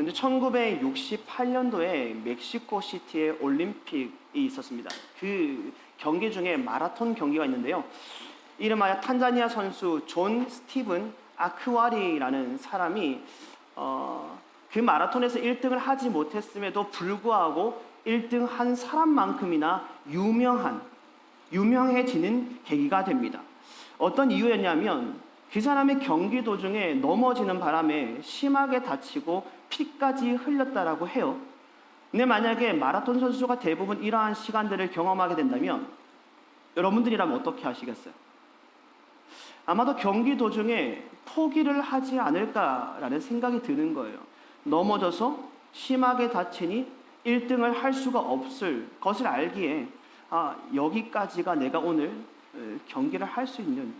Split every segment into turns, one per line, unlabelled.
그런데 1968년도에 멕시코 시티의 올림픽이 있었습니다. 그 경기 중에 마라톤 경기가 있는데요. 이름하여 탄자니아 선수 존 스티븐 아크와리라는 사람이 그 마라톤에서 1등을 하지 못했음에도 불구하고 1등 한 사람만큼이나 유명해지는 계기가 됩니다. 어떤 이유였냐면 그 사람의 경기 도중에 넘어지는 바람에 심하게 다치고 피까지 흘렸다라고 해요. 근데 만약에 마라톤 선수가 대부분 이러한 시간들을 경험하게 된다면 여러분들이라면 어떻게 하시겠어요? 아마도 경기 도중에 포기를 하지 않을까라는 생각이 드는 거예요. 넘어져서 심하게 다치니 1등을 할 수가 없을 것을 알기에 여기까지가 내가 오늘 경기를 할 수 있는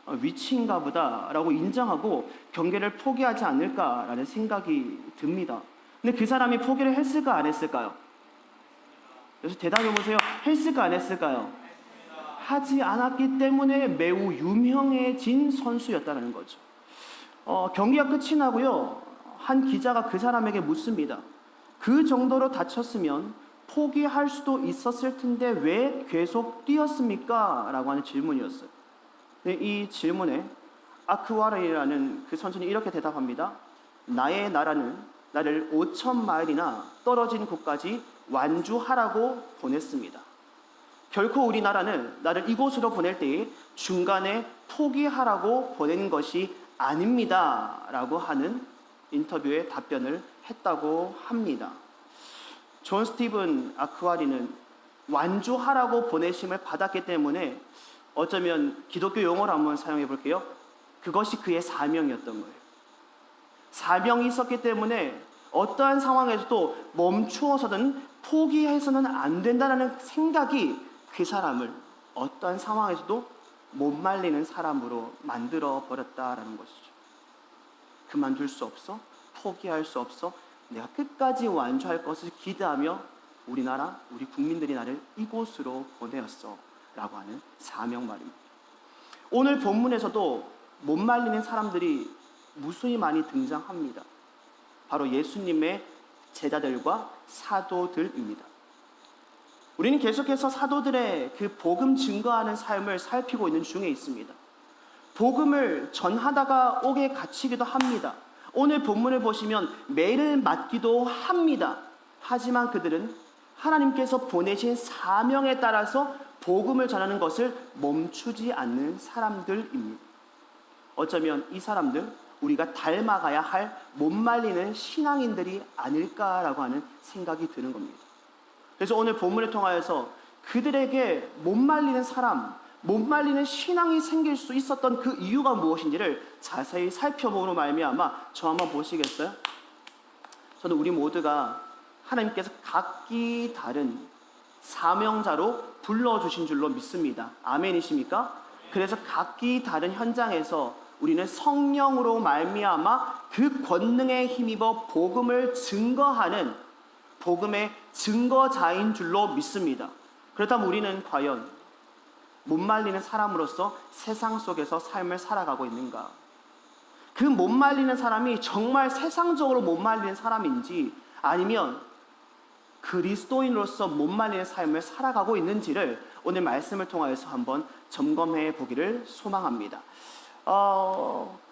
위치인가 보다라고 인정하고 경기를 포기하지 않을까라는 생각이 듭니다. 근데 그 사람이 포기를 했을까 안 했을까요? 그래서 대답해 보세요. 했을까 안 했을까요? 하지 않았기 때문에 매우 유명해진 선수였다는 거죠. 경기가 끝이 나고요. 한 기자가 그 사람에게 묻습니다. 그 정도로 다쳤으면 포기할 수도 있었을 텐데 왜 계속 뛰었습니까? 라고 하는 질문이었어요. 이 질문에 아크와르이라는 그 선수는 이렇게 대답합니다. 나의 나라는 나를 5,000마일이나 떨어진 곳까지 완주하라고 보냈습니다. 결코 우리나라는 나를 이곳으로 보낼 때에 중간에 포기하라고 보낸 것이 아닙니다. 라고 하는 인터뷰에 답변을 했다고 합니다. 존 스티븐 아크와리는 완주하라고 보내심을 받았기 때문에 어쩌면 기독교 용어를 한번 사용해 볼게요. 그것이 그의 사명이었던 거예요. 사명이 있었기 때문에 어떠한 상황에서도 멈추어서든 포기해서는 안 된다는 생각이 그 사람을 어떠한 상황에서도 못 말리는 사람으로 만들어 버렸다라는 것이죠. 그만둘 수 없어, 포기할 수 없어, 내가 끝까지 완주할 것을 기대하며 우리나라, 우리 국민들이 나를 이곳으로 보내었어 라고 하는 사명 말입니다. 오늘 본문에서도 못 말리는 사람들이 무수히 많이 등장합니다. 바로 예수님의 제자들과 사도들입니다. 우리는 계속해서 사도들의 그 복음 증거하는 삶을 살피고 있는 중에 있습니다. 복음을 전하다가 옥에 갇히기도 합니다. 오늘 본문을 보시면 매를 맞기도 합니다. 하지만 그들은 하나님께서 보내신 사명에 따라서 복음을 전하는 것을 멈추지 않는 사람들입니다. 어쩌면 이 사람들 우리가 닮아가야 할 못 말리는 신앙인들이 아닐까라고 하는 생각이 드는 겁니다. 그래서 오늘 본문을 통하여서 그들에게 못 말리는 사람, 못 말리는 신앙이 생길 수 있었던 그 이유가 무엇인지를 자세히 살펴보므로 말미암아 저 한번 보시겠어요? 저는 우리 모두가 하나님께서 각기 다른 사명자로 불러주신 줄로 믿습니다. 아멘이십니까? 그래서 각기 다른 현장에서 우리는 성령으로 말미암아 그 권능에 힘입어 복음을 증거하는 복음의 증거자인 줄로 믿습니다. 그렇다면 우리는 과연 못 말리는 사람으로서 세상 속에서 삶을 살아가고 있는가? 그 못 말리는 사람이 정말 세상적으로 못 말리는 사람인지 아니면 그리스도인으로서 못 말리는 삶을 살아가고 있는지를 오늘 말씀을 통하여서 한번 점검해 보기를 소망합니다.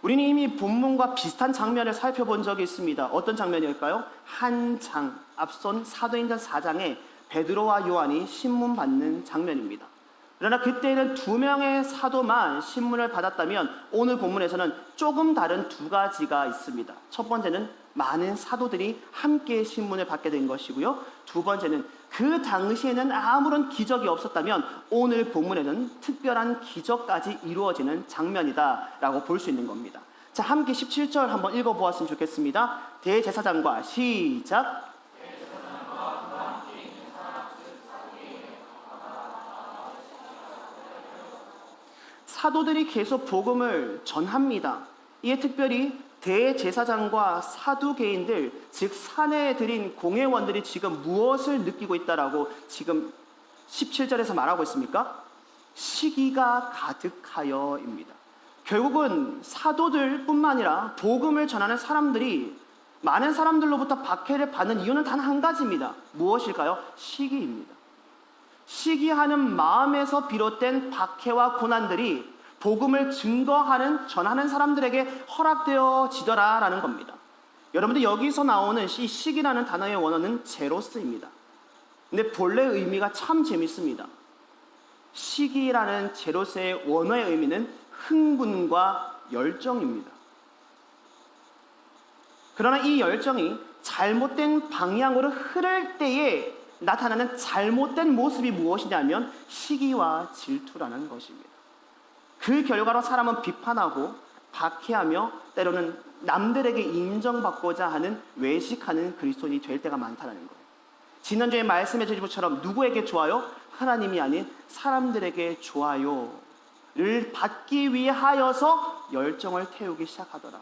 우리는 이미 본문과 비슷한 장면을 살펴본 적이 있습니다. 어떤 장면일까요? 한 장, 앞선 사도행전 4장에 베드로와 요한이 신문 받는 장면입니다. 그러나 그때는 2명의 사도만 신문을 받았다면 오늘 본문에서는 조금 다른 2가지가 있습니다. 첫 번째는 많은 사도들이 함께 신문을 받게 된 것이고요. 두 번째는 그 당시에는 아무런 기적이 없었다면 오늘 본문에는 특별한 기적까지 이루어지는 장면이다라고 볼 수 있는 겁니다. 자, 함께 17절 한번 읽어보았으면 좋겠습니다. 대제사장과 시작. 사도들이 계속 복음을 전합니다. 이에 특별히 대제사장과 사두개인들, 즉 산에 들인 공회원들이 지금 무엇을 느끼고 있다라고 지금 17절에서 말하고 있습니까? 시기가 가득하여입니다. 결국은 사도들뿐만 아니라 복음을 전하는 사람들이 많은 사람들로부터 박해를 받는 이유는 단 한 가지입니다. 무엇일까요? 시기입니다. 시기하는 마음에서 비롯된 박해와 고난들이 복음을 증거하는, 전하는 사람들에게 허락되어지더라라는 겁니다. 여러분들, 여기서 나오는 이 시기라는 단어의 원어는 제로스입니다. 근데 본래 의미가 참 재밌습니다. 시기라는 제로스의 원어의 의미는 흥분과 열정입니다. 그러나 이 열정이 잘못된 방향으로 흐를 때에 나타나는 잘못된 모습이 무엇이냐면 시기와 질투라는 것입니다. 그 결과로 사람은 비판하고 박해하며 때로는 남들에게 인정받고자 하는 외식하는 그리스도인이 될 때가 많다는 거예요. 지난주에 말씀해 주신 것처럼 누구에게 좋아요? 하나님이 아닌 사람들에게 좋아요를 받기 위하여서 열정을 태우기 시작하더라.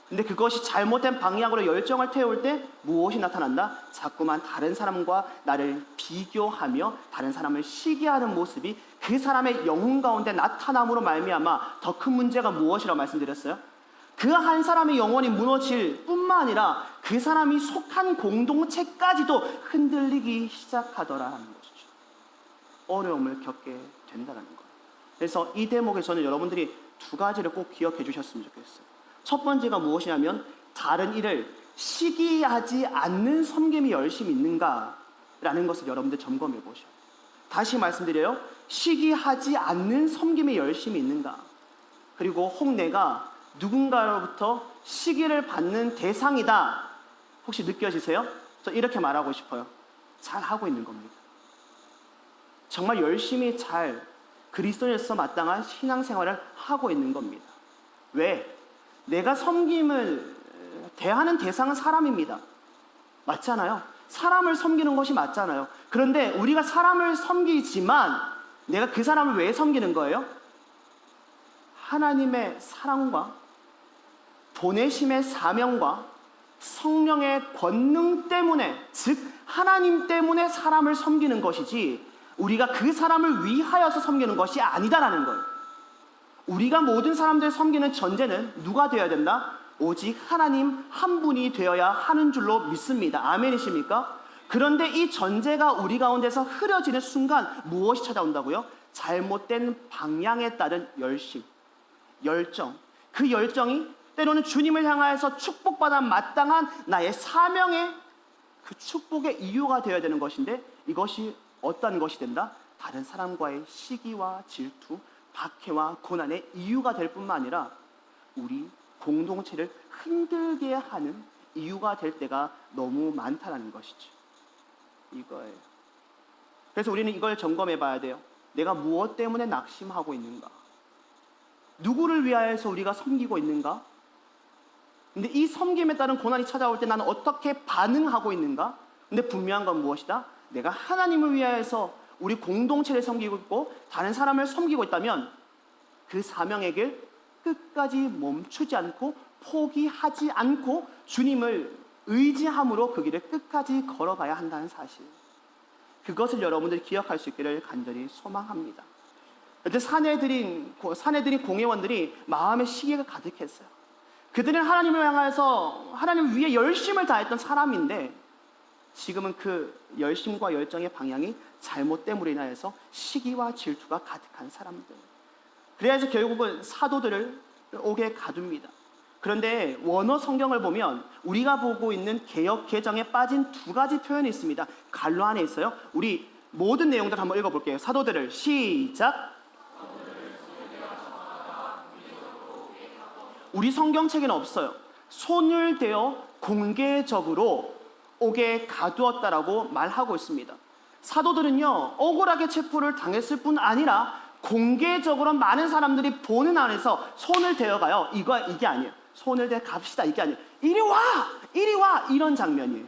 근데 그것이 잘못된 방향으로 열정을 태울 때 무엇이 나타난다? 자꾸만 다른 사람과 나를 비교하며 다른 사람을 시기하는 모습이 그 사람의 영혼 가운데 나타남으로 말미암아 더 큰 문제가 무엇이라고 말씀드렸어요? 그 한 사람의 영혼이 무너질 뿐만 아니라 그 사람이 속한 공동체까지도 흔들리기 시작하더라는 것이죠. 어려움을 겪게 된다는 거예요. 그래서 이 대목에서는 여러분들이 두 가지를 꼭 기억해 주셨으면 좋겠어요. 첫 번째가 무엇이냐면 다른 일을 시기하지 않는 섬김이 열심히 있는가라는 것을 여러분들 점검해 보셔요. 다시 말씀드려요. 시기하지 않는 섬김이 열심히 있는가. 그리고 혹 내가 누군가로부터 시기를 받는 대상이다. 혹시 느껴지세요? 저 이렇게 말하고 싶어요. 잘 하고 있는 겁니다. 정말 열심히 잘 그리스도인으로서 마땅한 신앙생활을 하고 있는 겁니다. 왜? 내가 섬김을 대하는 대상은 사람입니다. 맞잖아요. 사람을 섬기는 것이 맞잖아요. 그런데 우리가 사람을 섬기지만 내가 그 사람을 왜 섬기는 거예요? 하나님의 사랑과 보내심의 사명과 성령의 권능 때문에, 즉 하나님 때문에 사람을 섬기는 것이지 우리가 그 사람을 위하여서 섬기는 것이 아니다라는 거예요. 우리가 모든 사람들을 섬기는 전제는 누가 되어야 된다? 오직 하나님 한 분이 되어야 하는 줄로 믿습니다. 아멘이십니까? 그런데 이 전제가 우리 가운데서 흐려지는 순간 무엇이 찾아온다고요? 잘못된 방향에 따른 열심, 열정. 그 열정이 때로는 주님을 향하여서 축복받아 마땅한 나의 사명의 그 축복의 이유가 되어야 되는 것인데 이것이 어떤 것이 된다? 다른 사람과의 시기와 질투, 박해와 고난의 이유가 될 뿐만 아니라 우리 공동체를 흔들게 하는 이유가 될 때가 너무 많다는 것이죠. 이거예요. 그래서 우리는 이걸 점검해 봐야 돼요. 내가 무엇 때문에 낙심하고 있는가? 누구를 위하여서 우리가 섬기고 있는가? 근데 이 섬김에 따른 고난이 찾아올 때 나는 어떻게 반응하고 있는가? 근데 분명한 건 무엇이다? 내가 하나님을 위하여서 우리 공동체를 섬기고 있고 다른 사람을 섬기고 있다면 그 사명의 길 끝까지 멈추지 않고 포기하지 않고 주님을 의지함으로 그 길을 끝까지 걸어가야 한다는 사실, 그것을 여러분들이 기억할 수 있기를 간절히 소망합니다. 그때 사내들인 공회원들이 마음의 시기가 가득했어요. 그들은 하나님을 향해서 하나님 위해 열심을 다했던 사람인데 지금은 그 열심과 열정의 방향이 잘못됨으로 인하여서 시기와 질투가 가득한 사람들. 그래서 결국은 사도들을 옥에 가둡니다. 그런데 원어 성경을 보면 우리가 보고 있는 개역 개정에 빠진 두 가지 표현이 있습니다. 갈로 안에 있어요. 우리 모든 내용들 한번 읽어볼게요. 사도들을 시작. 우리 성경책에는 없어요. 손을 대어 공개적으로 옥에 가두었다라고 말하고 있습니다. 사도들은요, 억울하게 체포를 당했을 뿐 아니라 공개적으로 많은 사람들이 보는 안에서 손을 대어가요. 이게 아니에요. 손을 대 갑시다, 이게 아니에요. 이리 와! 이리 와! 이런 장면이에요.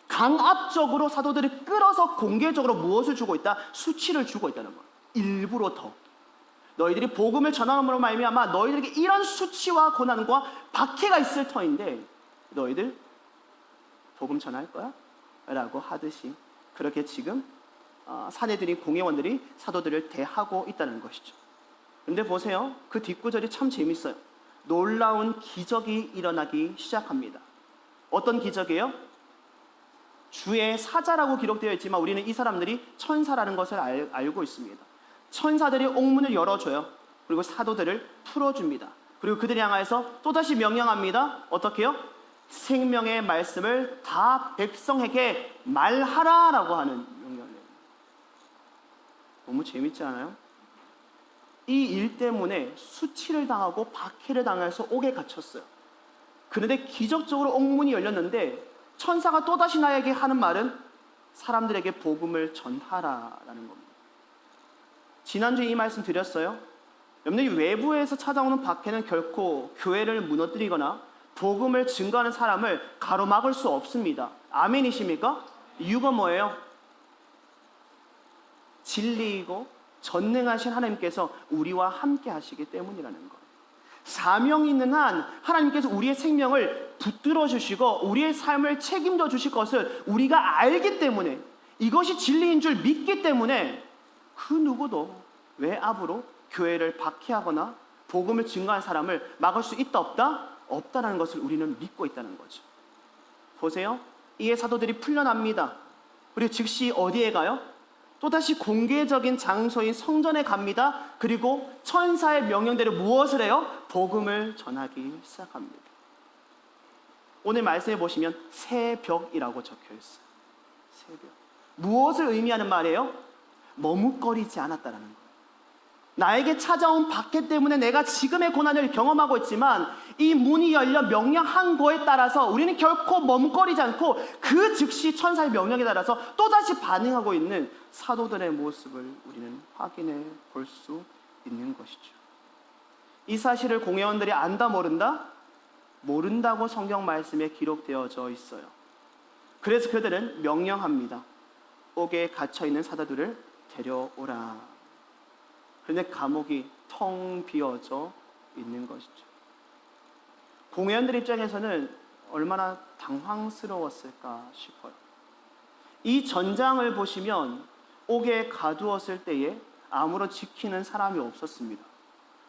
강압적으로 사도들이 끌어서 공개적으로 무엇을 주고 있다? 수치를 주고 있다는 거예요. 일부러 더. 너희들이 복음을 전함으로 말미암아 너희들에게 이런 수치와 고난과 박해가 있을 터인데 너희들 복음 전할 거야? 라고 하듯이 그렇게 지금 사내들이 공회원들이 사도들을 대하고 있다는 것이죠. 근데 보세요. 그 뒷구절이 참 재밌어요. 놀라운 기적이 일어나기 시작합니다. 어떤 기적이에요? 주의 사자라고 기록되어 있지만 우리는 이 사람들이 천사라는 것을 알고 있습니다. 천사들이 옥문을 열어줘요. 그리고 사도들을 풀어줍니다. 그리고 그들을 향해서 또다시 명령합니다. 어떻게 해요? 생명의 말씀을 다 백성에게 말하라라고 하는 명령을 내요. 너무 재밌지 않아요? 이 일 때문에 수치를 당하고 박해를 당해서 옥에 갇혔어요. 그런데 기적적으로 옥문이 열렸는데 천사가 또다시 나에게 하는 말은 사람들에게 복음을 전하라라는 겁니다. 지난주에 이 말씀 드렸어요. 여러분들이 외부에서 찾아오는 박해는 결코 교회를 무너뜨리거나 복음을 증거하는 사람을 가로막을 수 없습니다. 아멘이십니까? 이유가 뭐예요? 진리이고 전능하신 하나님께서 우리와 함께 하시기 때문이라는 거예요. 사명이 있는 한 하나님께서 우리의 생명을 붙들어 주시고 우리의 삶을 책임져 주실 것을 우리가 알기 때문에, 이것이 진리인 줄 믿기 때문에 그 누구도 외압으로 교회를 박해하거나 복음을 증거한 사람을 막을 수 있다 없다? 없다라는 것을 우리는 믿고 있다는 거죠. 보세요. 이에 사도들이 풀려납니다. 그리고 즉시 어디에 가요? 또다시 공개적인 장소인 성전에 갑니다. 그리고 천사의 명령대로 무엇을 해요? 복음을 전하기 시작합니다. 오늘 말씀해 보시면 새벽이라고 적혀 있어요. 새벽. 무엇을 의미하는 말이에요? 머뭇거리지 않았다라는 거예요. 나에게 찾아온 박해 때문에 내가 지금의 고난을 경험하고 있지만 이 문이 열려 명령한 거에 따라서 우리는 결코 머뭇거리지 않고 그 즉시 천사의 명령에 따라서 또다시 반응하고 있는 사도들의 모습을 우리는 확인해 볼 수 있는 것이죠. 이 사실을 공회원들이 안다 모른다? 모른다고 성경 말씀에 기록되어져 있어요. 그래서 그들은 명령합니다. 옥에 갇혀있는 사도들을 데려오라. 그런데 감옥이 텅 비어져 있는 것이죠. 공회원들 입장에서는 얼마나 당황스러웠을까 싶어요. 이 전장을 보시면 옥에 가두었을 때에 아무런 지키는 사람이 없었습니다.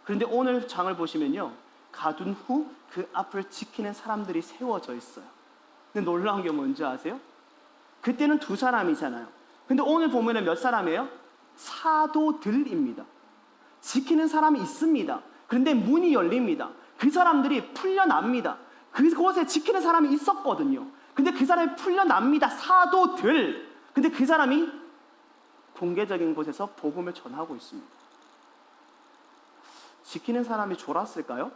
그런데 오늘 장을 보시면요, 가둔 후 그 앞을 지키는 사람들이 세워져 있어요. 근데 놀라운 게 뭔지 아세요? 그때는 2사람이잖아요. 근데 오늘 보면은 몇 사람이에요? 사도들입니다. 지키는 사람이 있습니다. 그런데 문이 열립니다. 그 사람들이 풀려납니다. 그곳에 지키는 사람이 있었거든요. 근데 그 사람이 풀려납니다. 사도들. 근데 그 사람이 공개적인 곳에서 복음을 전하고 있습니다. 지키는 사람이 졸았을까요?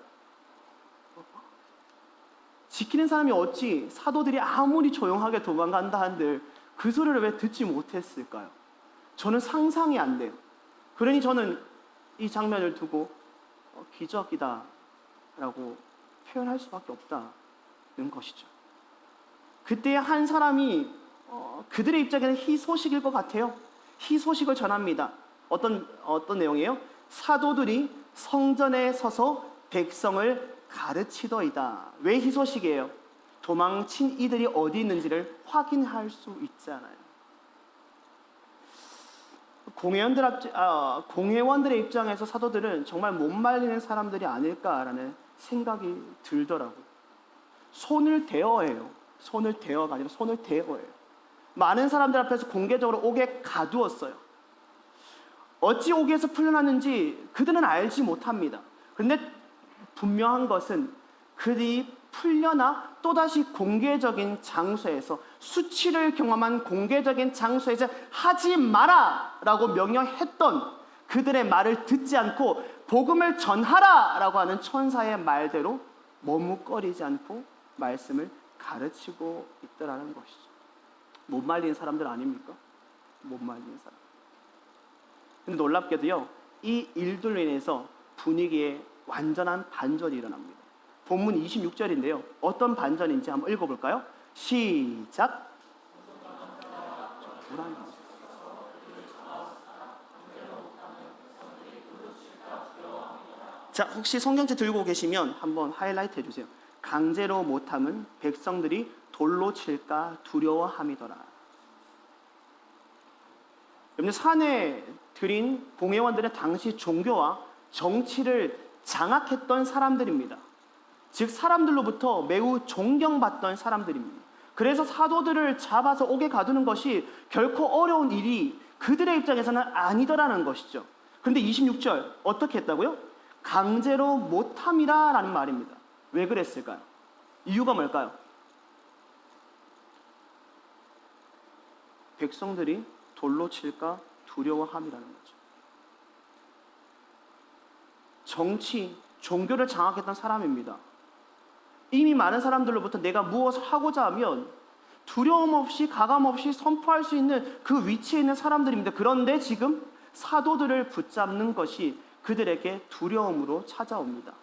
지키는 사람이 어찌 사도들이 아무리 조용하게 도망간다 한들 그 소리를 왜 듣지 못했을까요? 저는 상상이 안 돼요. 그러니 저는 이 장면을 두고 기적이다 라고 표현할 수밖에 없다는 것이죠. 그때 한 사람이 그들의 입장에는 희소식일 것 같아요. 희소식을 전합니다. 어떤 내용이에요? 사도들이 성전에 서서 백성을 가르치더이다. 왜 희소식이에요? 도망친 이들이 어디 있는지를 확인할 수 있잖아요. 공회원들의 입장에서 사도들은 정말 못 말리는 사람들이 아닐까라는 생각이 들더라고요. 손을 대어해요. 손을 대어가 아니라 손을 대어해요. 많은 사람들 앞에서 공개적으로 옥에 가두었어요. 어찌 옥에서 풀려났는지 그들은 알지 못합니다. 그런데 분명한 것은 그들이 풀려나 또다시 공개적인 장소에서, 수치를 경험한 공개적인 장소에서 하지 마라 라고 명령했던 그들의 말을 듣지 않고 복음을 전하라 라고 하는 천사의 말대로 머뭇거리지 않고 말씀을 가르치고 있더라는 것이죠. 못 말리는 사람들 아닙니까? 못 말리는 사람. 근데 놀랍게도요, 이 일들로 인해서 분위기에 완전한 반전이 일어납니다. 본문 26절인데요. 어떤 반전인지 한번 읽어볼까요? 시작. 자, 혹시 성경책 들고 계시면 한번 하이라이트 해주세요. 강제로 못함은 백성들이 돌로 칠까 두려워함이더라. 여러분, 산에 들인 공회원들은 당시 종교와 정치를 장악했던 사람들입니다. 즉 사람들로부터 매우 존경받던 사람들입니다. 그래서 사도들을 잡아서 옥에 가두는 것이 결코 어려운 일이 그들의 입장에서는 아니더라는 것이죠. 그런데 26절 어떻게 했다고요? 강제로 못함이라 라는 말입니다. 왜 그랬을까요? 이유가 뭘까요? 백성들이 돌로 칠까 두려워함이라는 거죠. 정치, 종교를 장악했던 사람입니다. 이미 많은 사람들로부터 내가 무엇을 하고자 하면 두려움 없이 가감 없이 선포할 수 있는 그 위치에 있는 사람들입니다. 그런데 지금 사도들을 붙잡는 것이 그들에게 두려움으로 찾아옵니다.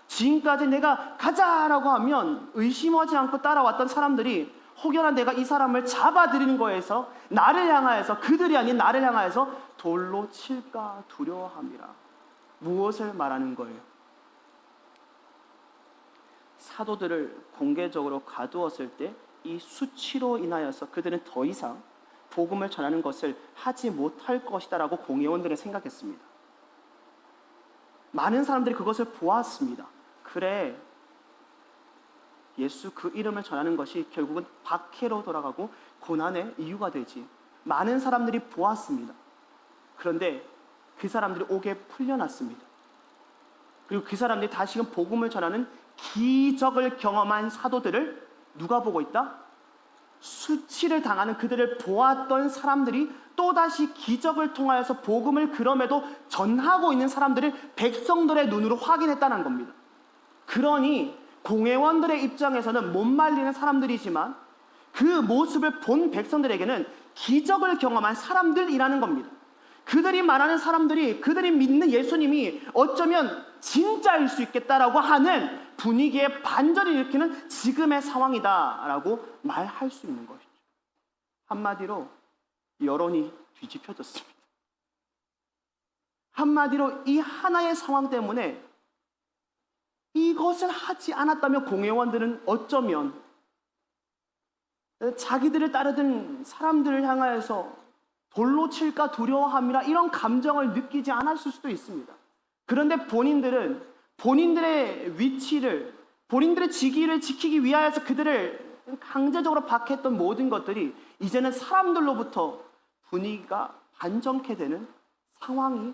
지금까지 내가 가자라고 하면 의심하지 않고 따라왔던 사람들이 혹여나 내가 이 사람을 잡아들이는 거에서 나를 향하여서, 그들이 아닌 나를 향하여서 돌로 칠까 두려워함이라. 무엇을 말하는 거예요? 사도들을 공개적으로 가두었을 때 이 수치로 인하여서 그들은 더 이상 복음을 전하는 것을 하지 못할 것이다라고 공회원들은 생각했습니다. 많은 사람들이 그것을 보았습니다. 그래, 예수 그 이름을 전하는 것이 결국은 박해로 돌아가고 고난의 이유가 되지. 많은 사람들이 보았습니다. 그런데 그 사람들이 옥에 풀려났습니다. 그리고 그 사람들이 다시금 복음을 전하는 기적을 경험한 사도들을 누가 보고 있다? 수치를 당하는 그들을 보았던 사람들이 또다시 기적을 통하여서 복음을 그럼에도 전하고 있는 사람들을 백성들의 눈으로 확인했다는 겁니다. 그러니 공회원들의 입장에서는 못 말리는 사람들이지만 그 모습을 본 백성들에게는 기적을 경험한 사람들이라는 겁니다. 그들이 말하는 사람들이, 그들이 믿는 예수님이 어쩌면 진짜일 수 있겠다라고 하는 분위기에 반전을 일으키는 지금의 상황이다라고 말할 수 있는 것이죠. 한마디로 여론이 뒤집혀졌습니다. 한마디로 이 하나의 상황 때문에 이것을 하지 않았다면 공회원들은 어쩌면 자기들을 따르던 사람들을 향하여서 돌로 칠까 두려워함이라 이런 감정을 느끼지 않았을 수도 있습니다. 그런데 본인들은 본인들의 위치를, 본인들의 직위를 지키기 위하여서 그들을 강제적으로 박해했던 모든 것들이 이제는 사람들로부터 분위기가 반전케 되는 상황이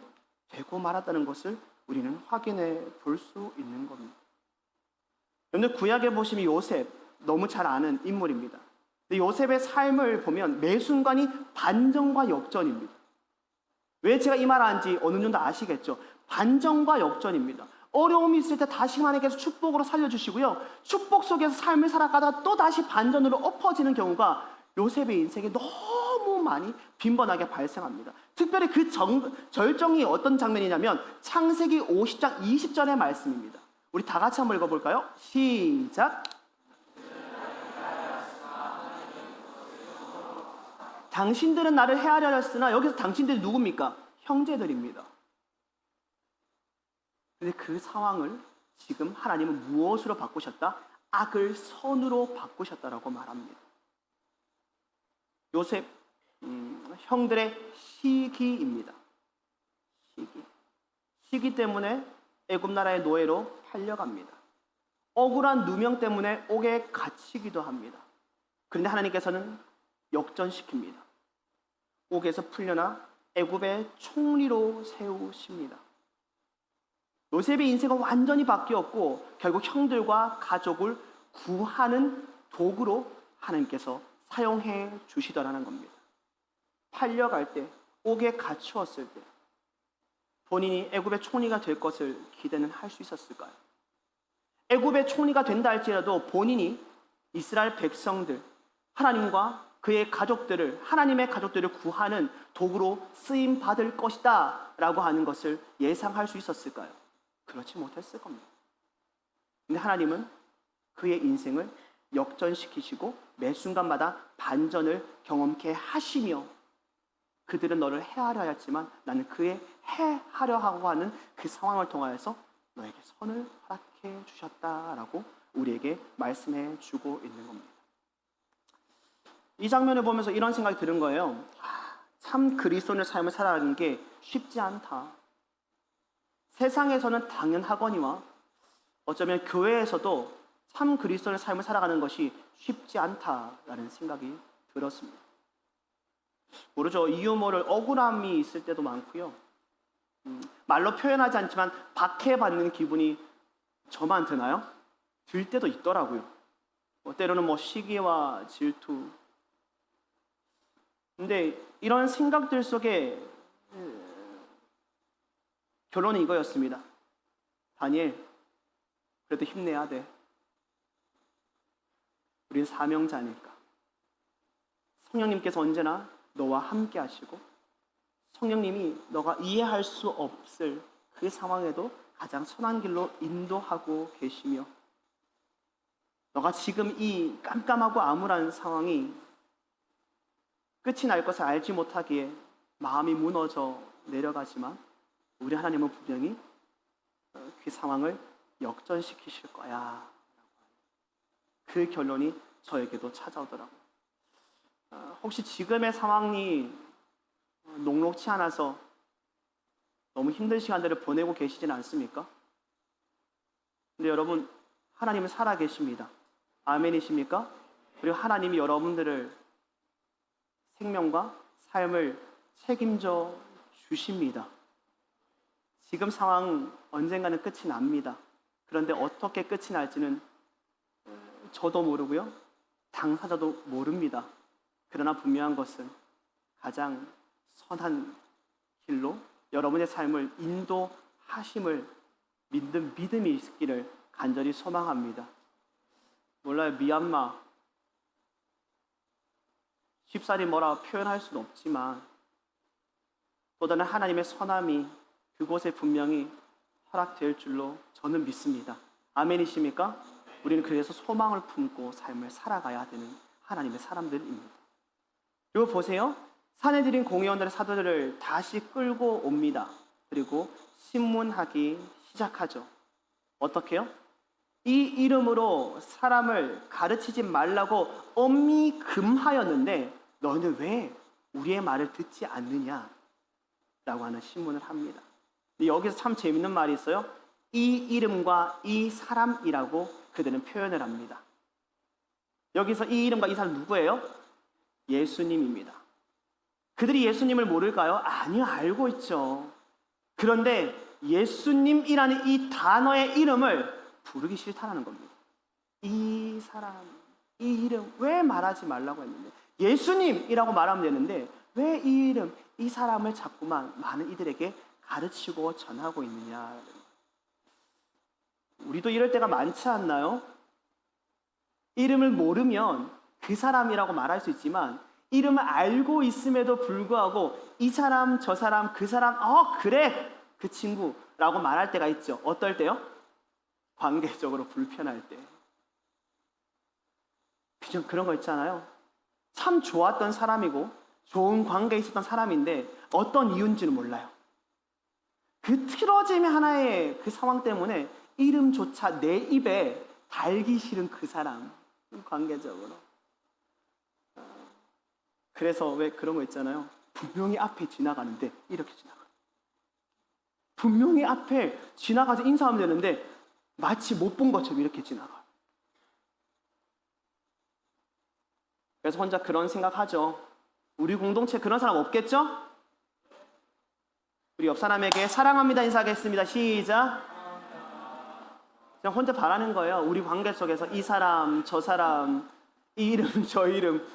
되고 말았다는 것을 우리는 확인해 볼 수 있는 겁니다. 여러분들 구약에 보시면 요셉, 너무 잘 아는 인물입니다. 근데 요셉의 삶을 보면 매 순간이 반전과 역전입니다. 왜 제가 이 말을 하는지 어느 정도 아시겠죠? 반전과 역전입니다. 어려움이 있을 때 다시 하나님께서 축복으로 살려주시고요, 축복 속에서 삶을 살아가다가 또 다시 반전으로 엎어지는 경우가 요셉의 인생에 너무 많이 빈번하게 발생합니다. 특별히 그 절정이 어떤 장면이냐면 창세기 50장 20절의 말씀입니다. 우리 다 같이 한번 읽어볼까요? 시작. 당신들은 나를 해하려 했으나, 여기서 당신들이 누굽니까? 형제들입니다. 그런데 그 상황을 지금 하나님은 무엇으로 바꾸셨다? 악을 선으로 바꾸셨다라고 말합니다. 요셉 형들의 시기입니다. 시기 때문에 애굽 나라의 노예로 팔려갑니다. 억울한 누명 때문에 옥에 갇히기도 합니다. 그런데 하나님께서는 역전시킵니다. 옥에서 풀려나 애굽의 총리로 세우십니다. 요셉의 인생은 완전히 바뀌었고 결국 형들과 가족을 구하는 도구로 하나님께서 사용해 주시더라는 겁니다. 팔려갈 때, 옥에 갇혔을 때 본인이 애굽의 총리가 될 것을 기대는 할 수 있었을까요? 애굽의 총리가 된다 할지라도 본인이 이스라엘 백성들, 하나님과 그의 가족들을, 하나님의 가족들을 구하는 도구로 쓰임 받을 것이다 라고 하는 것을 예상할 수 있었을까요? 그렇지 못했을 겁니다. 근데 하나님은 그의 인생을 역전시키시고 매 순간마다 반전을 경험케 하시며, 그들은 너를 해하려 하였지만 나는 그의 해하려 하고 하는 그 상황을 통하여서 너에게 선을 허락해 주셨다라고 우리에게 말씀해 주고 있는 겁니다. 이 장면을 보면서 이런 생각이 드는 거예요. 참 그리스도인의 삶을 살아가는 게 쉽지 않다. 세상에서는 당연하거니와 어쩌면 교회에서도 참 그리스도의 삶을 살아가는 것이 쉽지 않다라는 생각이 들었습니다. 모르죠. 이유 모를 억울함이 있을 때도 많고요. 말로 표현하지 않지만 박해받는 기분이 저만 드나요? 들 때도 있더라고요. 때로는 시기와 질투. 근데 이런 생각들 속에 결론은 이거였습니다. 다니엘, 그래도 힘내야 돼. 우린 사명자니까. 성령님께서 언제나 너와 함께 하시고 성령님이 너가 이해할 수 없을 그 상황에도 가장 선한 길로 인도하고 계시며 너가 지금 이 깜깜하고 암울한 상황이 끝이 날 것을 알지 못하기에 마음이 무너져 내려가지만 우리 하나님은 분명히 그 상황을 역전시키실 거야. 그 결론이 저에게도 찾아오더라고요. 혹시 지금의 상황이 녹록치 않아서 너무 힘든 시간들을 보내고 계시지는 않습니까? 근데 여러분, 하나님은 살아계십니다. 아멘이십니까? 그리고 하나님이 여러분들을 생명과 삶을 책임져 주십니다. 지금 상황 언젠가는 끝이 납니다. 그런데 어떻게 끝이 날지는 저도 모르고요. 당사자도 모릅니다. 그러나 분명한 것은 가장 선한 길로 여러분의 삶을 인도하심을 믿는 믿음이 있기를 간절히 소망합니다. 몰라요. 미얀마 쉽사리 뭐라 표현할 수는 없지만 또 다른 하나님의 선함이 그곳에 분명히 허락될 줄로 저는 믿습니다. 아멘이십니까? 우리는 그래서 소망을 품고 삶을 살아가야 되는 하나님의 사람들입니다. 그리고 보세요. 산에 들인 공의원들의 사도들을 다시 끌고 옵니다. 그리고 신문하기 시작하죠. 어떻게요? 이 이름으로 사람을 가르치지 말라고 엄히 금하였는데 너희는 왜 우리의 말을 듣지 않느냐? 라고 하는 신문을 합니다. 여기서 참 재밌는 말이 있어요. 이 이름과 이 사람이라고 그들은 표현을 합니다. 여기서 이 이름과 이 사람 누구예요? 예수님입니다. 그들이 예수님을 모를까요? 아니요, 알고 있죠. 그런데 예수님이라는 이 단어의 이름을 부르기 싫다는 겁니다. 이 사람, 이 이름 왜 말하지 말라고 했는데 예수님이라고 말하면 되는데 왜 이 이름, 이 사람을 자꾸만 많은 이들에게 가르치고 전하고 있느냐. 우리도 이럴 때가 많지 않나요? 이름을 모르면 그 사람이라고 말할 수 있지만 이름을 알고 있음에도 불구하고 이 사람, 저 사람, 그 사람, 그래, 그 친구라고 말할 때가 있죠. 어떨 때요? 관계적으로 불편할 때. 그냥 그런 거 있잖아요. 참 좋았던 사람이고 좋은 관계에 있었던 사람인데 어떤 이유인지는 몰라요. 그 틀어짐의 하나의 그 상황 때문에 이름조차 내 입에 달기 싫은 그 사람, 관계적으로. 그래서 왜 그런 거 있잖아요. 분명히 앞에 지나가는데 이렇게 지나가요. 분명히 앞에 지나가서 인사하면 되는데 마치 못 본 것처럼 이렇게 지나가요. 그래서 혼자 그런 생각하죠. 우리 공동체 그런 사람 없겠죠? 우리 옆 사람에게 사랑합니다 인사하겠습니다. 시작. 그냥 혼자 바라는 거예요. 우리 관계 속에서 이 사람, 저 사람, 이 이름, 저 이름,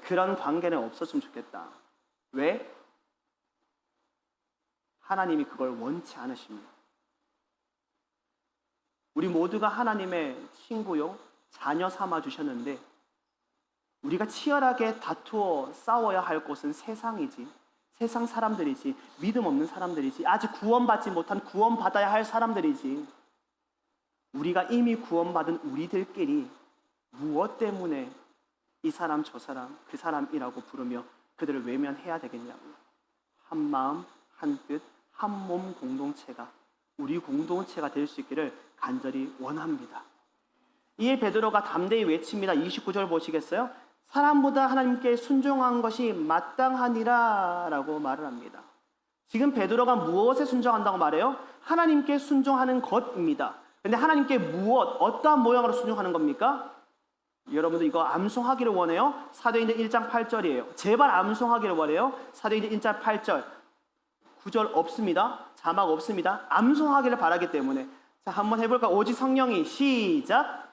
그런 관계는 없었으면 좋겠다. 왜? 하나님이 그걸 원치 않으십니다. 우리 모두가 하나님의 친구요, 자녀 삼아 주셨는데 우리가 치열하게 다투어 싸워야 할 곳은 세상이지, 세상 사람들이지, 믿음 없는 사람들이지, 아직 구원받지 못한 구원받아야 할 사람들이지. 우리가 이미 구원받은 우리들끼리 무엇 때문에 이 사람 저 사람 그 사람이라고 부르며 그들을 외면해야 되겠냐고요. 한 마음 한 뜻 한 몸 공동체가 우리 공동체가 될 수 있기를 간절히 원합니다. 이에 베드로가 담대히 외칩니다. 29절 보시겠어요? 사람보다 하나님께 순종한 것이 마땅하니라 라고 말을 합니다. 지금 베드로가 무엇에 순종한다고 말해요? 하나님께 순종하는 것입니다. 근데 하나님께 어떠한 모양으로 순종하는 겁니까? 여러분들 이거 암송하기를 원해요? 사도행전 1장 8절이에요. 제발 암송하기를 원해요. 사도행전 1장 8절. 구절 없습니다. 자막 없습니다. 암송하기를 바라기 때문에. 자, 한번 해볼까? 오직 성령이 시작.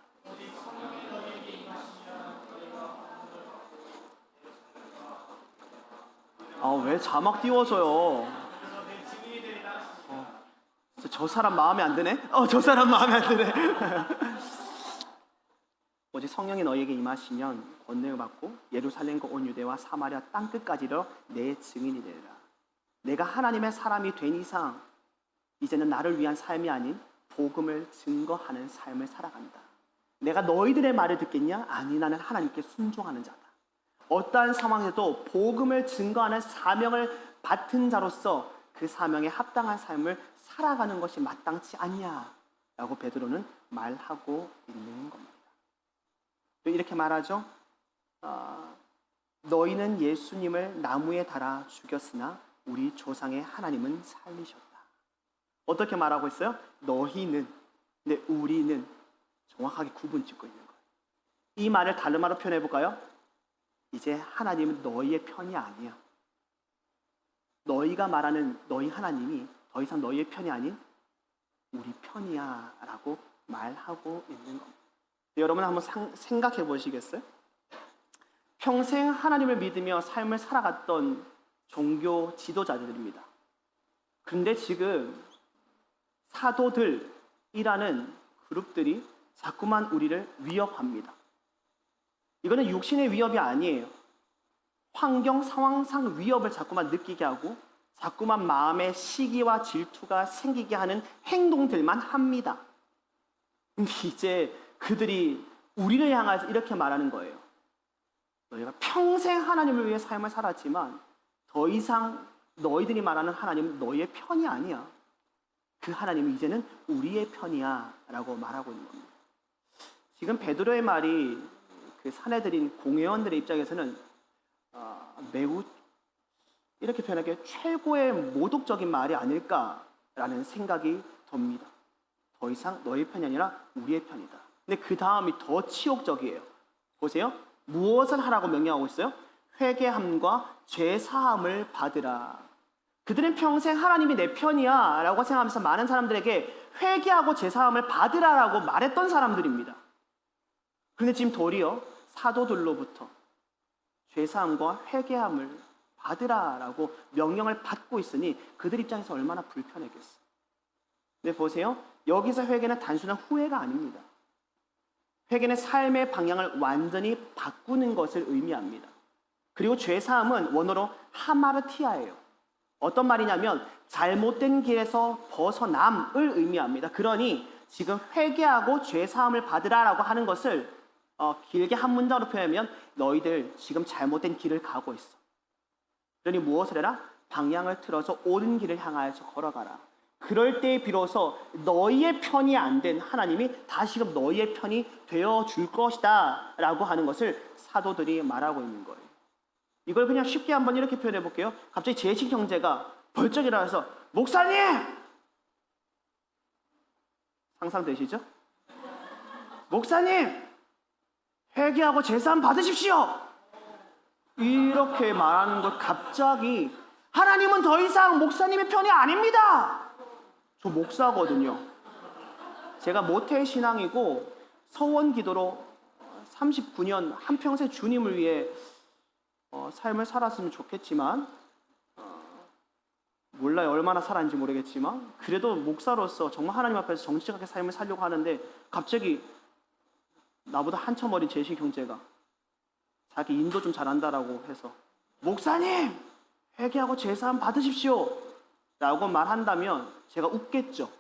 왜 자막 띄워서요? 저 사람 마음에 안 드네? 저 사람 마음에 안 드네. 오직 성령이 너희에게 임하시면 권능을 받고 예루살렘과 온 유대와 사마리아 땅끝까지로 내 증인이 되리라. 내가 하나님의 사람이 된 이상 이제는 나를 위한 삶이 아닌 복음을 증거하는 삶을 살아간다. 내가 너희들의 말을 듣겠냐? 아니, 나는 하나님께 순종하는 자다. 어떠한 상황에도 복음을 증거하는 사명을 맡은 자로서 그 사명에 합당한 삶을 살아가는 것이 마땅치 않냐라고 베드로는 말하고 있는 겁니다. 이렇게 말하죠. 너희는 예수님을 나무에 달아 죽였으나 우리 조상의 하나님은 살리셨다. 어떻게 말하고 있어요? 너희는, 근데 우리는 정확하게 구분 짓고 있는 거예요. 이 말을 다른 말로 표현해 볼까요? 이제 하나님은 너희의 편이 아니야. 너희가 말하는 너희 하나님이 더 이상 너희의 편이 아닌 우리 편이야 라고 말하고 있는 겁니다. 여러분 한번 생각해 보시겠어요? 평생 하나님을 믿으며 삶을 살아갔던 종교 지도자들입니다. 그런데 지금 사도들이라는 그룹들이 자꾸만 우리를 위협합니다. 이거는 육신의 위협이 아니에요. 환경 상황상 위협을 자꾸만 느끼게 하고 자꾸만 마음에 시기와 질투가 생기게 하는 행동들만 합니다. 근데 이제 그들이 우리를 향해서 이렇게 말하는 거예요. 너희가 평생 하나님을 위해 삶을 살았지만 더 이상 너희들이 말하는 하나님은 너희의 편이 아니야. 그 하나님은 이제는 우리의 편이야 라고 말하고 있는 겁니다. 지금 베드로의 말이 그 사내들인 공회원들의 입장에서는 매우 이렇게 표현하기에 최고의 모독적인 말이 아닐까라는 생각이 듭니다. 더 이상 너의 편이 아니라 우리의 편이다. 근데 그 다음이 더 치욕적이에요. 보세요. 무엇을 하라고 명령하고 있어요? 회개함과 죄사함을 받으라. 그들은 평생 하나님이 내 편이야 라고 생각하면서 많은 사람들에게 회개하고 죄사함을 받으라 라고 말했던 사람들입니다. 그런데 지금 도리어 사도들로부터 죄사함과 회개함을 받으라 라고 명령을 받고 있으니 그들 입장에서 얼마나 불편했겠어요. 근데 보세요. 여기서 회개는 단순한 후회가 아닙니다. 회개는 삶의 방향을 완전히 바꾸는 것을 의미합니다. 그리고 죄사함은 원어로 하마르티아예요. 어떤 말이냐면 잘못된 길에서 벗어남을 의미합니다. 그러니 지금 회개하고 죄사함을 받으라라고 하는 것을 길게 한 문장으로 표현하면 너희들 지금 잘못된 길을 가고 있어. 그러니 무엇을 해라? 방향을 틀어서 옳은 길을 향하여서 걸어가라. 그럴 때 비로소 너희의 편이 안 된 하나님이 다시금 너희의 편이 되어줄 것이다 라고 하는 것을 사도들이 말하고 있는 거예요. 이걸 그냥 쉽게 한번 이렇게 표현해 볼게요. 갑자기 제식 형제가 벌쩍 일어나서 목사님! 상상되시죠? 목사님! 회개하고 제사함 받으십시오! 이렇게 말하는 걸 갑자기 하나님은 더 이상 목사님의 편이 아닙니다! 저 목사거든요. 제가 모태신앙이고 서원기도로 39년 한평생 주님을 위해 삶을 살았으면 좋겠지만 몰라요. 얼마나 살았는지 모르겠지만 그래도 목사로서 정말 하나님 앞에서 정직하게 삶을 살려고 하는데 갑자기 나보다 한참 어린 제식 형제가 자기 인도 좀 잘한다라고 해서 목사님! 회개하고 제사함 받으십시오! 라고 말한다면 제가 웃겠죠.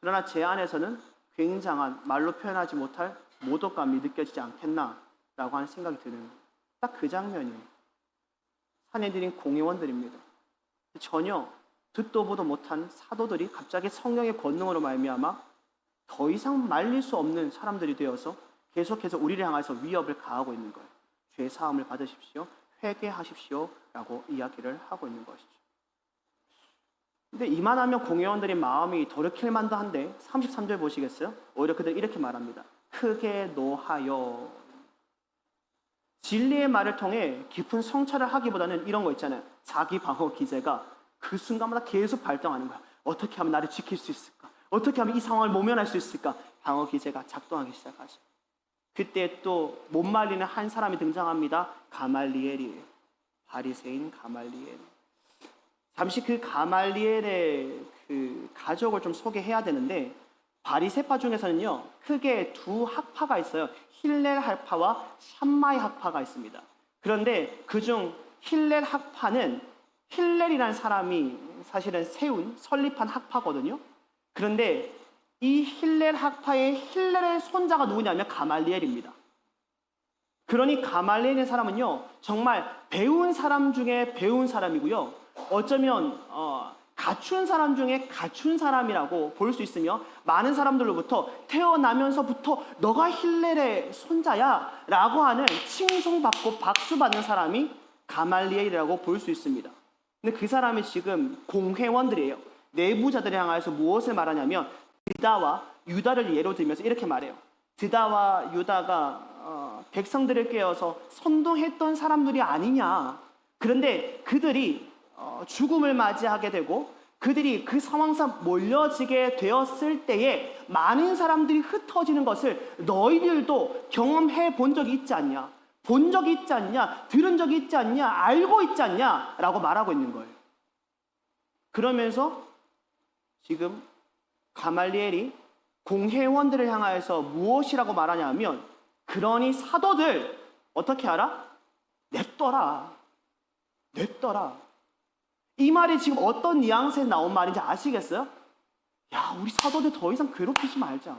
그러나 제 안에서는 굉장한 말로 표현하지 못할 모독감이 느껴지지 않겠나라고 하는 생각이 드는 딱 그 장면이에요. 사내들인 공회원들입니다. 전혀 듣도 보도 못한 사도들이 갑자기 성령의 권능으로 말미암아 더 이상 말릴 수 없는 사람들이 되어서 계속해서 우리를 향해서 위협을 가하고 있는 거예요. 죄 사함을 받으십시오. 회개하십시오 라고 이야기를 하고 있는 것이죠. 근데 이만하면 공회원들의 마음이 돌이킬 만도 한데 33절 보시겠어요? 오히려 그들 이렇게 말합니다. 크게 노하여. 진리의 말을 통해 깊은 성찰을 하기보다는 이런 거 있잖아요. 자기 방어 기제가 그 순간마다 계속 발동하는 거야. 어떻게 하면 나를 지킬 수 있을까? 어떻게 하면 이 상황을 모면할 수 있을까? 방어 기제가 작동하기 시작하죠. 그때 또 못 말리는 한 사람이 등장합니다. 가말리엘이에요. 바리새인 가말리엘. 잠시 그 가말리엘의 그 가족을 좀 소개해야 되는데, 바리새파 중에서는요 크게 두 학파가 있어요. 힐렐 학파와 샴마이 학파가 있습니다. 그런데 그중 힐렐 학파는 힐렐이라는 사람이 사실은 설립한 학파거든요. 그런데 이 힐렐 학파의 힐렐의 손자가 누구냐면 가말리엘입니다. 그러니 가말리엘의 사람은요 정말 배운 사람 중에 배운 사람이고요. 어쩌면 갖춘 사람 중에 갖춘 사람이라고 볼 수 있으며, 많은 사람들로부터 태어나면서부터 너가 힐렐의 손자야 라고 하는 칭송받고 박수받는 사람이 가말리엘이라고 볼 수 있습니다. 근데 그 사람이 지금 공회원들이에요. 내부자들을 향해서 무엇을 말하냐면 드다와 유다를 예로 들면서 이렇게 말해요. 드다와 유다가 백성들을 깨워서 선동했던 사람들이 아니냐. 그런데 그들이 죽음을 맞이하게 되고 그들이 그 상황에서 몰려지게 되었을 때에 많은 사람들이 흩어지는 것을 너희들도 경험해 본 적이 있지 않냐? 본 적이 있지 않냐? 들은 적이 있지 않냐? 알고 있지 않냐? 라고 말하고 있는 거예요. 그러면서 지금 가말리엘이 공회원들을 향하여서 무엇이라고 말하냐면, 그러니 사도들 어떻게 알아? 냅둬라. 냅둬라. 이 말이 지금 어떤 뉘앙스에 나온 말인지 아시겠어요? 야, 우리 사도들 더 이상 괴롭히지 말자.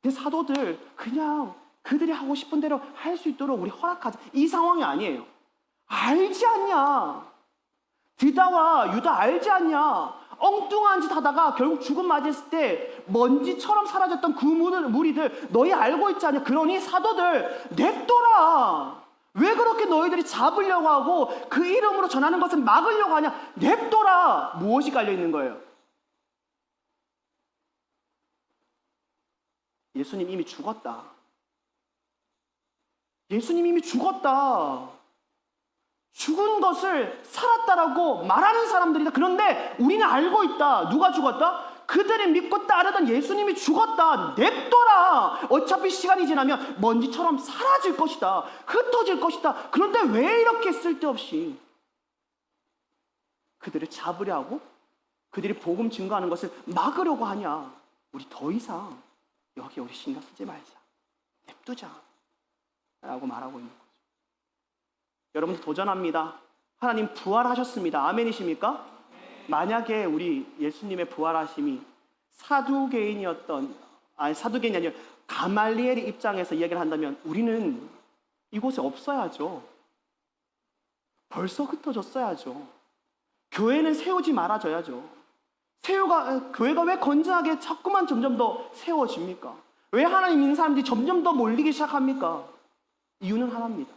근데 사도들 그냥 그들이 하고 싶은 대로 할 수 있도록 우리 허락하자. 이 상황이 아니에요. 알지 않냐? 드다와 유다 알지 않냐? 엉뚱한 짓 하다가 결국 죽음 맞이했을 때 먼지처럼 사라졌던 그 무리들 너희 알고 있지 않냐? 그러니 사도들 냅둬라. 왜 그렇게 너희들이 잡으려고 하고 그 이름으로 전하는 것을 막으려고 하냐? 냅둬라. 무엇이 깔려있는 거예요? 예수님 이미 죽었다. 예수님 이미 죽었다. 죽은 것을 살았다라고 말하는 사람들이다. 그런데 우리는 알고 있다. 누가 죽었다? 그들이 믿고 따르던 예수님이 죽었다. 냅둬라. 어차피 시간이 지나면 먼지처럼 사라질 것이다. 흩어질 것이다. 그런데 왜 이렇게 쓸데없이 그들을 잡으려 하고 그들이 복음 증거하는 것을 막으려고 하냐? 우리 더 이상 여기 우리 신경 쓰지 말자. 냅두자. 라고 말하고 있는 거죠. 여러분들 도전합니다. 하나님 부활하셨습니다. 아멘이십니까? 만약에 우리 예수님의 부활하심이 사두개인이 아니라 가말리엘의 입장에서 이야기를 한다면 우리는 이곳에 없어야죠. 벌써 흩어졌어야죠. 교회는 세우지 말아줘야죠. 교회가 왜 건전하게 자꾸만 점점 더 세워집니까? 왜 하나님 믿는 사람들이 점점 더 몰리기 시작합니까? 이유는 하나입니다.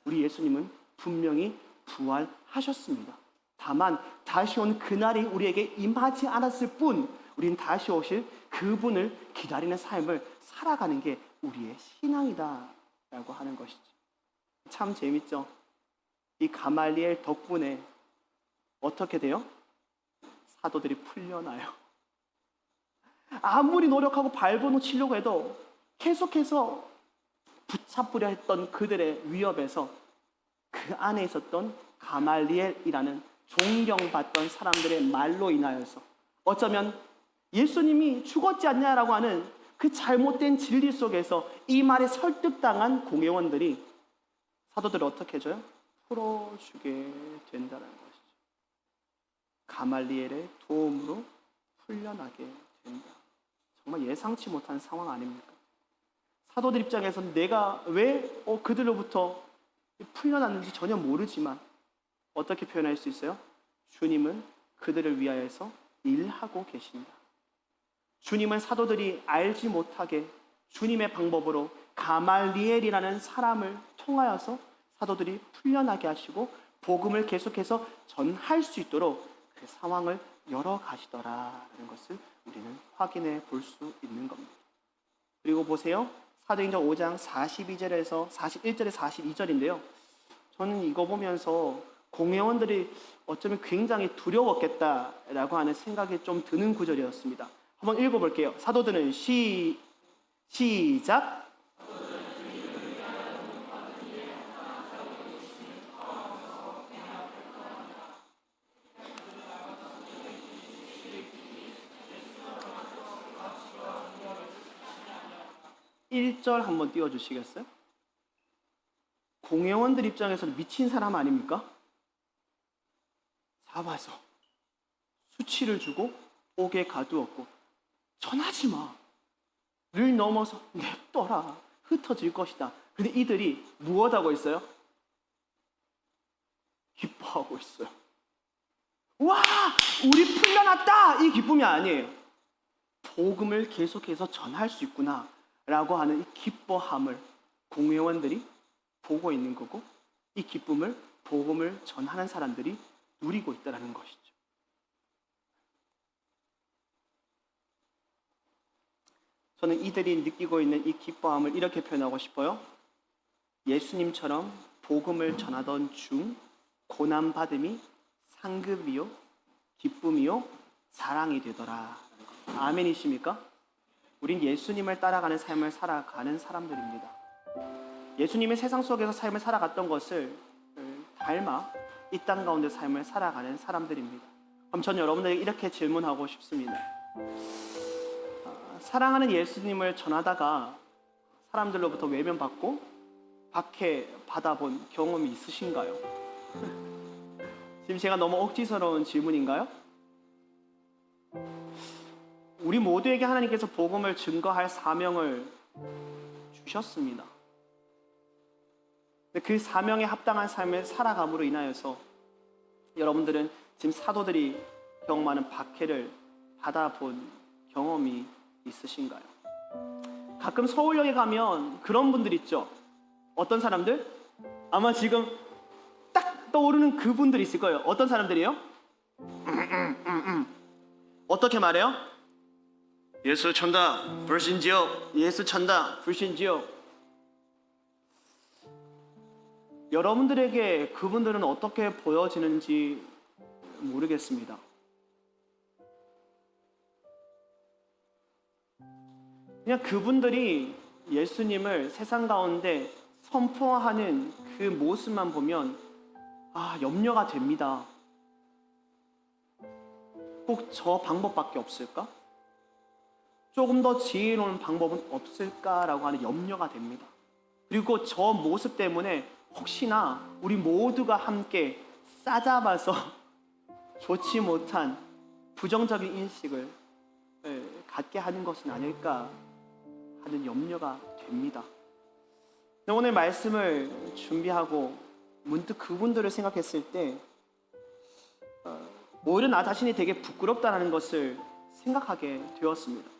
우리 예수님은 분명히 부활하셨습니다. 다만 다시 온 그날이 우리에게 임하지 않았을 뿐, 우리는 다시 오실 그분을 기다리는 삶을 살아가는 게 우리의 신앙이다 라고 하는 것이죠. 참 재밌죠? 이 가말리엘 덕분에 어떻게 돼요? 사도들이 풀려나요. 아무리 노력하고 발버둥치려고 해도 계속해서 붙잡으려 했던 그들의 위협에서 그 안에 있었던 가말리엘이라는 존경받던 사람들의 말로 인하여서 어쩌면 예수님이 죽었지 않냐라고 하는 그 잘못된 진리 속에서 이 말에 설득당한 공회원들이 사도들을 어떻게 해줘요? 풀어주게 된다는 것이죠. 가말리엘의 도움으로 풀려나게 된다. 정말 예상치 못한 상황 아닙니까? 사도들 입장에서는 내가 왜 그들로부터 풀려났는지 전혀 모르지만 어떻게 표현할 수 있어요? 주님은 그들을 위하여서 일하고 계신다. 주님은 사도들이 알지 못하게 주님의 방법으로 가말리엘이라는 사람을 통하여서 사도들이 풀려나게 하시고 복음을 계속해서 전할 수 있도록 그 상황을 열어가시더라라는 것을 우리는 확인해 볼 수 있는 겁니다. 그리고 보세요. 사도행전 5장 42절에서 41절에 42절인데요. 저는 이거 보면서 공회원들이 어쩌면 굉장히 두려웠겠다라고 하는 생각이 좀 드는 구절이었습니다. 한번 읽어볼게요. 사도들은 시작. 1절 한번 띄워주시겠어요? 공회원들 입장에서는 미친 사람 아닙니까? 잡아서 수치를 주고 옥에 가두었고 전하지 마. 를 넘어서 냅둬라. 흩어질 것이다. 근데 이들이 무엇하고 있어요? 기뻐하고 있어요. 와! 우리 풀려났다! 이 기쁨이 아니에요. 복음을 계속해서 전할 수 있구나 라고 하는 이 기뻐함을 공회원들이 보고 있는 거고, 이 기쁨을 복음을 전하는 사람들이 누리고 있다는 것이죠. 저는 이들이 느끼고 있는 이 기뻐함을 이렇게 표현하고 싶어요. 예수님처럼 복음을 전하던 중 고난받음이 상급이요, 기쁨이요, 자랑이 되더라. 아멘이십니까? 우린 예수님을 따라가는 삶을 살아가는 사람들입니다. 예수님의 세상 속에서 삶을 살아갔던 것을 닮아 이 땅 가운데 삶을 살아가는 사람들입니다. 그럼 전 여러분들에게 이렇게 질문하고 싶습니다. 사랑하는 예수님을 전하다가 사람들로부터 외면받고 박해받아본 경험이 있으신가요? 지금 제가 너무 억지스러운 질문인가요? 우리 모두에게 하나님께서 복음을 증거할 사명을 주셨습니다. 그 사명에 합당한 삶을 살아감으로 인하여서 여러분들은 지금 사도들이 경험하는 박해를 받아본 경험이 있으신가요? 가끔 서울역에 가면 그런 분들 있죠. 어떤 사람들? 아마 지금 딱 떠오르는 그분들 있을 거예요. 어떤 사람들이요? 어떻게 말해요? 예수 천당 불신지옥, 예수 천당 불신지옥. 여러분들에게 그분들은 어떻게 보여지는지 모르겠습니다. 그냥 그분들이 예수님을 세상 가운데 선포하는 그 모습만 보면 염려가 됩니다. 꼭 저 방법밖에 없을까? 조금 더 지혜로운 방법은 없을까라고 하는 염려가 됩니다. 그리고 저 모습 때문에 혹시나 우리 모두가 함께 싸잡아서 좋지 못한 부정적인 인식을 갖게 하는 것은 아닐까 하는 염려가 됩니다. 오늘 말씀을 준비하고 문득 그분들을 생각했을 때 오히려 나 자신이 되게 부끄럽다는 것을 생각하게 되었습니다.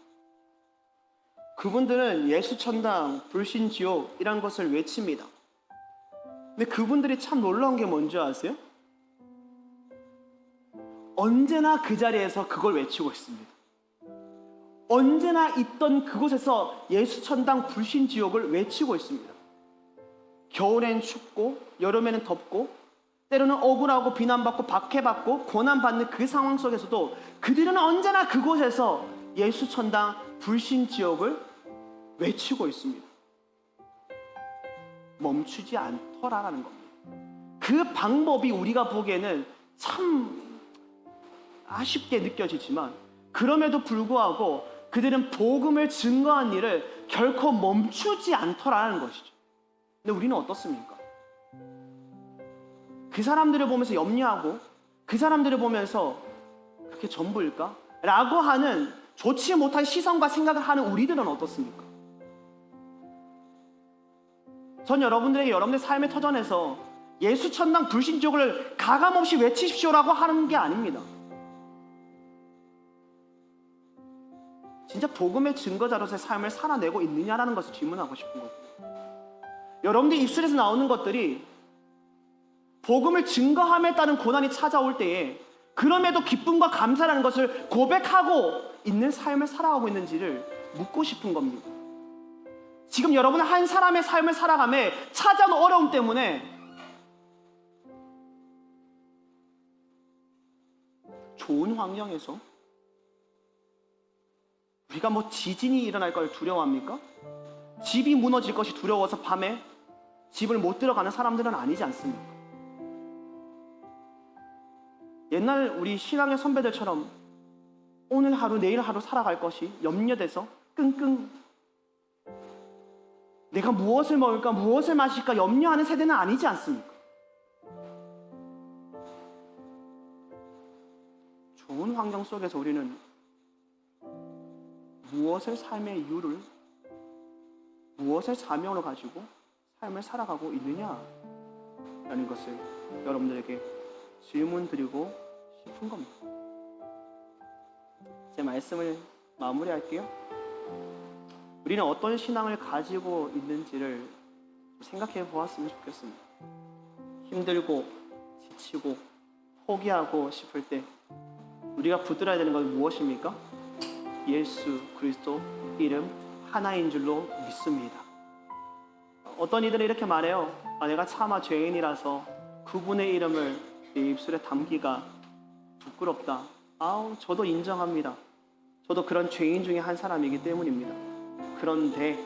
그분들은 예수 천당, 불신 지옥이란 것을 외칩니다. 근데 그분들이 참 놀라운 게 뭔지 아세요? 언제나 그 자리에서 그걸 외치고 있습니다. 언제나 있던 그곳에서 예수 천당, 불신 지옥을 외치고 있습니다. 겨울엔 춥고 여름에는 덥고 때로는 억울하고 비난받고 박해받고 고난받는 그 상황 속에서도 그들은 언제나 그곳에서 예수 천당, 불신 지옥을 외치고 있습니다. 멈추지 않더라라는 겁니다. 그 방법이 우리가 보기에는 참 아쉽게 느껴지지만 그럼에도 불구하고 그들은 복음을 증거한 일을 결코 멈추지 않더라는 것이죠. 근데 우리는 어떻습니까? 그 사람들을 보면서 염려하고 그 사람들을 보면서 그게 전부일까? 라고 하는 좋지 못한 시선과 생각을 하는 우리들은 어떻습니까? 전 여러분들에게 여러분의 삶의 터전에서 예수 천당 불신 지옥을 가감없이 외치십시오라고 하는 게 아닙니다. 진짜 복음의 증거자로서의 삶을 살아내고 있느냐라는 것을 질문하고 싶은 거고, 여러분들 입술에서 나오는 것들이 복음을 증거함에 따른 고난이 찾아올 때에 그럼에도 기쁨과 감사라는 것을 고백하고 있는 삶을 살아가고 있는지를 묻고 싶은 겁니다. 지금 여러분은 한 사람의 삶을 살아가며 찾아온 어려움 때문에 좋은 환경에서 우리가 뭐 지진이 일어날 걸 두려워합니까? 집이 무너질 것이 두려워서 밤에 집을 못 들어가는 사람들은 아니지 않습니까? 옛날 우리 신앙의 선배들처럼 오늘 하루 내일 하루 살아갈 것이 염려돼서 끙끙 내가 무엇을 먹을까 무엇을 마실까 염려하는 세대는 아니지 않습니까? 좋은 환경 속에서 우리는 무엇을 삶의 이유를 무엇을 사명으로 가지고 삶을 살아가고 있느냐라는 것을 여러분들에게 질문 드리고 싶은 겁니다. 제 말씀을 마무리할게요. 우리는 어떤 신앙을 가지고 있는지를 생각해 보았으면 좋겠습니다. 힘들고 지치고 포기하고 싶을 때 우리가 붙들어야 되는 것은 무엇입니까? 예수 그리스도 이름 하나인 줄로 믿습니다. 어떤 이들은 이렇게 말해요. 내가 차마 죄인이라서 그분의 이름을 내 입술에 담기가 부끄럽다. 저도 인정합니다. 저도 그런 죄인 중에 한 사람이기 때문입니다. 그런데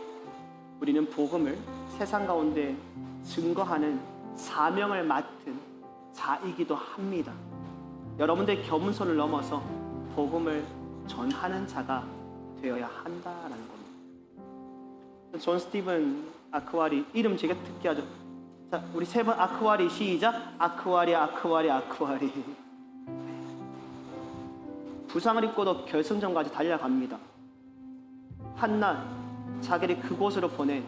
우리는 복음을 세상 가운데 증거하는 사명을 맡은 자이기도 합니다. 여러분들의 겸손을 넘어서 복음을 전하는 자가 되어야 한다라는 겁니다. 존 스티븐 아크와리 이름 되게 특이하죠. 자, 우리 세 번 아크와리 시작. 아크와리 아크와리 아크와리. 부상을 입고도 결승전까지 달려갑니다. 한낱 자기를 그곳으로 보낸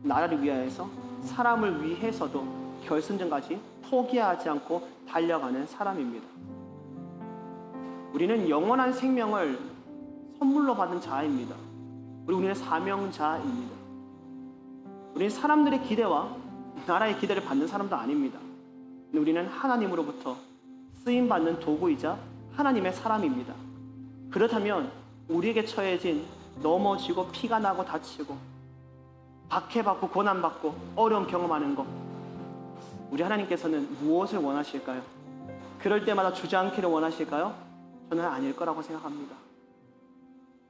나라를 위하여서 사람을 위해서도 결승전까지 포기하지 않고 달려가는 사람입니다. 우리는 영원한 생명을 선물로 받은 자입니다. 우리는 사명자입니다. 우리는 사람들의 기대와 나라의 기대를 받는 사람도 아닙니다. 우리는 하나님으로부터 쓰임받는 도구이자 하나님의 사람입니다. 그렇다면 우리에게 처해진 넘어지고 피가 나고 다치고 박해받고 고난받고 어려움 경험하는 것, 우리 하나님께서는 무엇을 원하실까요? 그럴 때마다 주저앉기를 원하실까요? 저는 아닐 거라고 생각합니다.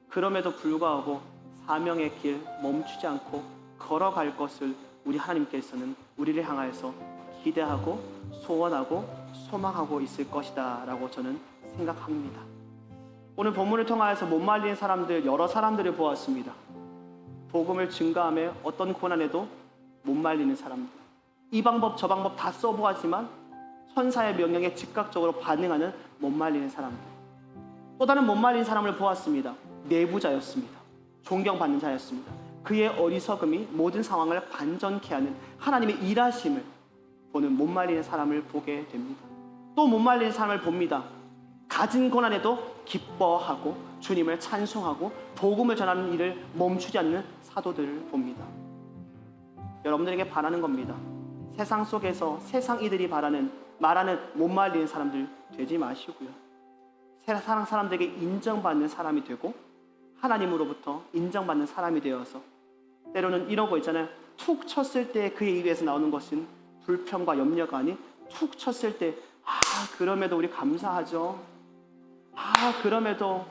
그럼에도 불구하고 사명의 길 멈추지 않고 걸어갈 것을 우리 하나님께서는 우리를 향하여서 기대하고 소원하고 소망하고 있을 것이다 라고 저는 생각합니다. 오늘 본문을 통하여서 못 말리는 사람들, 여러 사람들을 보았습니다. 복음을 증거하며 어떤 고난에도 못 말리는 사람들, 이 방법 저 방법 다 써보았지만 천사의 명령에 즉각적으로 반응하는 못 말리는 사람들. 또 다른 못 말리는 사람을 보았습니다. 내부자였습니다. 존경받는 자였습니다. 그의 어리석음이 모든 상황을 반전케 하는 하나님의 일하심을 보는 못 말리는 사람을 보게 됩니다. 또 못 말리는 사람을 봅니다. 가진 고난에도 기뻐하고 주님을 찬송하고 복음을 전하는 일을 멈추지 않는 사도들을 봅니다. 여러분들에게 바라는 겁니다. 세상 속에서 세상 이들이 말하는 못 말리는 사람들 되지 마시고요. 세상 사람들에게 인정받는 사람이 되고 하나님으로부터 인정받는 사람이 되어서, 때로는 이런 거 있잖아요. 툭 쳤을 때 그의 입에서 나오는 것은 불평과 염려가 아닌 툭 쳤을 때 그럼에도 우리 감사하죠. 그럼에도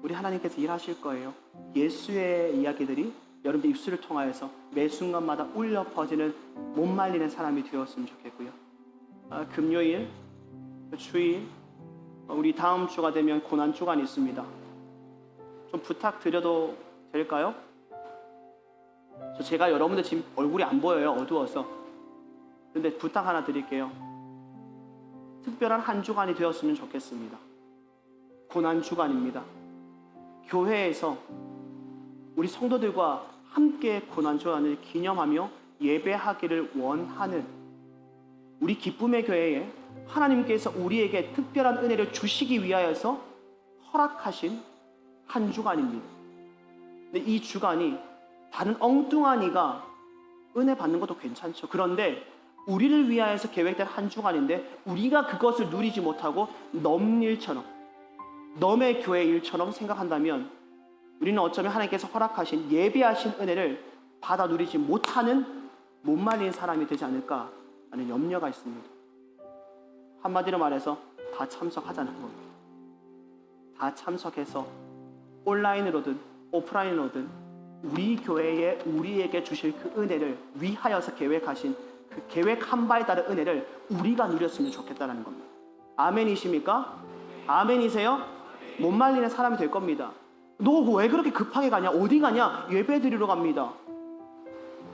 우리 하나님께서 일하실 거예요. 예수의 이야기들이 여러분들 입술을 통하여서 매 순간마다 울려 퍼지는 못 말리는 사람이 되었으면 좋겠고요. 금요일, 주일, 우리 다음 주가 되면 고난 주간이 있습니다. 좀 부탁드려도 될까요? 제가 여러분들 지금 얼굴이 안 보여요. 어두워서. 그런데 부탁 하나 드릴게요. 특별한 한 주간이 되었으면 좋겠습니다. 고난 주간입니다. 교회에서 우리 성도들과 함께 고난 주간을 기념하며 예배하기를 원하는 우리 기쁨의 교회에 하나님께서 우리에게 특별한 은혜를 주시기 위하여서 허락하신 한 주간입니다. 근데 이 주간이 다른 엉뚱한 이가 은혜 받는 것도 괜찮죠. 그런데 우리를 위하여서 계획된 한 주간인데 우리가 그것을 누리지 못하고 넘일처럼, 넘의 교회 일처럼 생각한다면 우리는 어쩌면 하나님께서 허락하신 예비하신 은혜를 받아 누리지 못하는 못 말린 사람이 되지 않을까 하는 염려가 있습니다. 한마디로 말해서 다 참석하자는 겁니다. 다 참석해서 온라인으로든 오프라인으로든 우리 교회에 우리에게 주실 그 은혜를 위하여서 계획하신 그 계획 한 바에 따른 은혜를 우리가 누렸으면 좋겠다는 겁니다. 아멘이십니까? 아멘이세요? 못 말리는 사람이 될 겁니다. 너 왜 그렇게 급하게 가냐? 어디 가냐? 예배 드리러 갑니다.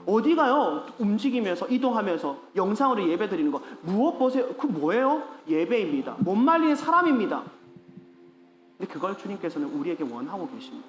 어디 가요? 움직이면서 이동하면서 영상으로 예배 드리는 거 무엇 보세요? 그 뭐예요? 예배입니다. 못 말리는 사람입니다. 근데 그걸 주님께서는 우리에게 원하고 계십니다.